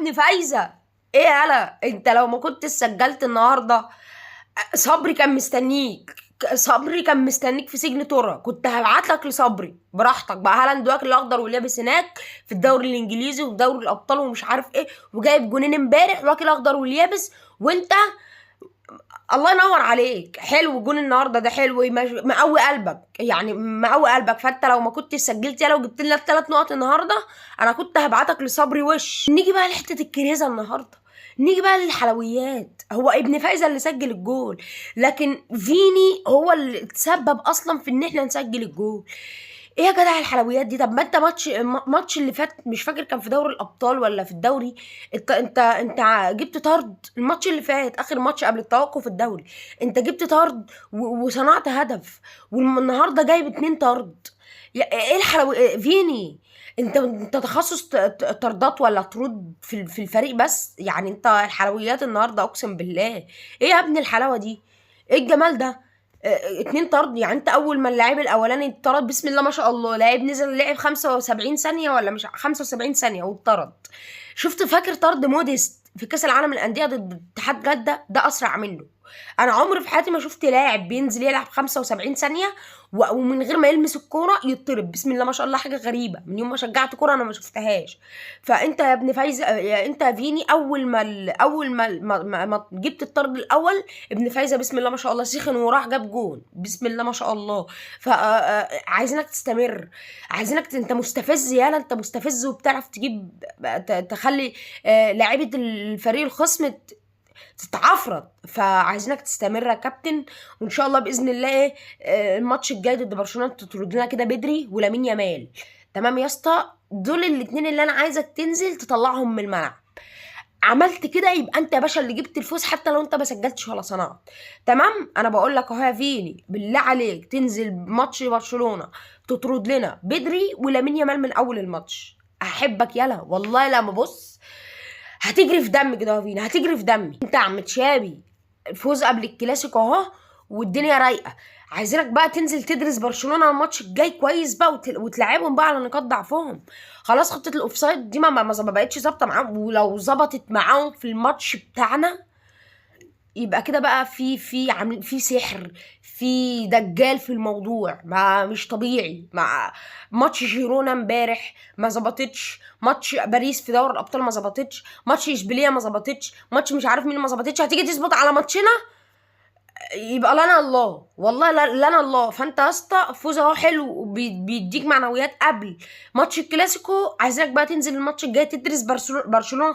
ابن فايزه. ايه يالا انت لو ما كنت سجلت النهارده صبري كان مستنيك. صبري كان مستنيك في سجن ترى، كنت هبعت لك لصبري براحتك بقى. هالاند واكل الاخضر واليابس هناك في الدوري الانجليزي وفي دوري الابطال ومش عارف ايه، وجايب جونين امبارح واكل اخضر واليابس، وانت الله ينور عليك. حلو الجون النهارده ده، حلو مقوي قلبك، يعني مقوي قلبك. فانت لو ما كنتش سجلت يالا وجبت لنا الثلاث نقط النهارده، انا كنت هبعتك لصبري وش. نيجي بقى لحته الكريزه النهارده، نيجي بقى للحلويات. هو ابن فايزه اللي سجل الجول، لكن فيني هو اللي تسبب اصلا في ان احنا نسجل الجول. ايه يا جدع الحلويات دي؟ طب ما انت ماتش اللي فات مش فاكر كان في دوري الابطال ولا في الدوري، انت جبت طرد. الماتش اللي فات اخر ماتش قبل التوقف الدوري انت جبت طرد وصنعت هدف، والنهارده جايب 2 طرد. ايه فيني، انت تخصص طردات ولا طرود في الفريق بس؟ يعني انت الحلويات النهارده اقسم بالله ايه يا ابني الحلاوه دي؟ ايه الجمال ده؟ 2 طرد. يعني انت اول ما اللاعب الاولاني اتطرد بسم الله ما شاء الله، لاعب نزل لعب 75 ثانيه ولا مش 75 ثانيه واتطرد. شفت فاكر طرد موديست في كاس العالم للانديه ضد اتحاد جده؟ ده اسرع منه. انا عمري في حياتي ما شفت لاعب بينزل يلعب 75 ثانيه ومن غير ما يلمس الكوره يطرد. بسم الله ما شاء الله، حاجه غريبه، من يوم ما شجعت كوره انا ما شفتهاش. فانت يا ابن فايز، انت يا فيني، اول ما جبت الطرد الاول، ابن فايزه بسم الله ما شاء الله سخن وراح جاب جون بسم الله ما شاء الله. فعايزينك تستمر، عايزينك انت مستفز يالا، انت مستفز وبتعرف تجيب تخلي لاعيبه الفريق الخصم تتعفرت. فعايزينك تستمر يا كابتن، وان شاء الله باذن الله ايه الماتش الجاي ضد برشلونه تطرد لنا كده بدري ولامين يامال. تمام يا اسطى، دول الاتنين اللي انا عايزك تنزل تطلعهم من الملعب. عملت كده يبقى انت يا باشا اللي جبت الفوز، حتى لو انت ما سجلتش ولا صنعت. تمام، انا بقول لك اهو يا فيني، بالله عليك تنزل ماتش برشلونه تطرد لنا بدري ولامين يامال من اول الماتش. احبك يلا والله، لا ما بص هتجري في دمي كده يا فينا، هتجري في دمي. انت يا عم تشابي الفوز قبل الكلاسيكو اهو والدنيا رايقه. عايزينك بقى تنزل تدرس برشلونه الماتش الجاي كويس بقى وتلعبهم بقى على نقاط ضعفهم. خلاص خطه الاوفسايد دي ما بقتش ظابطه معاهم، ولو ظبطت معاهم في الماتش بتاعنا يبقى كده بقى في عامل في سحر، في دجال في الموضوع، ما مش طبيعي. مع ماتش جيرونا امبارح ما ظبطتش، ماتش باريس في دوري الابطال ما ظبطتش، ماتش اشبيليه ما ظبطتش، ماتش مش عارف مين ما ظبطتش، هتيجي تظبط على ماتشنا يبقى لنا الله والله، لنا الله. فانت يا اسطى فوز اهو حلو وبيديك معنويات قبل ماتش الكلاسيكو. عايزك بقى تنزل الماتش الجاي تدرس برشلونه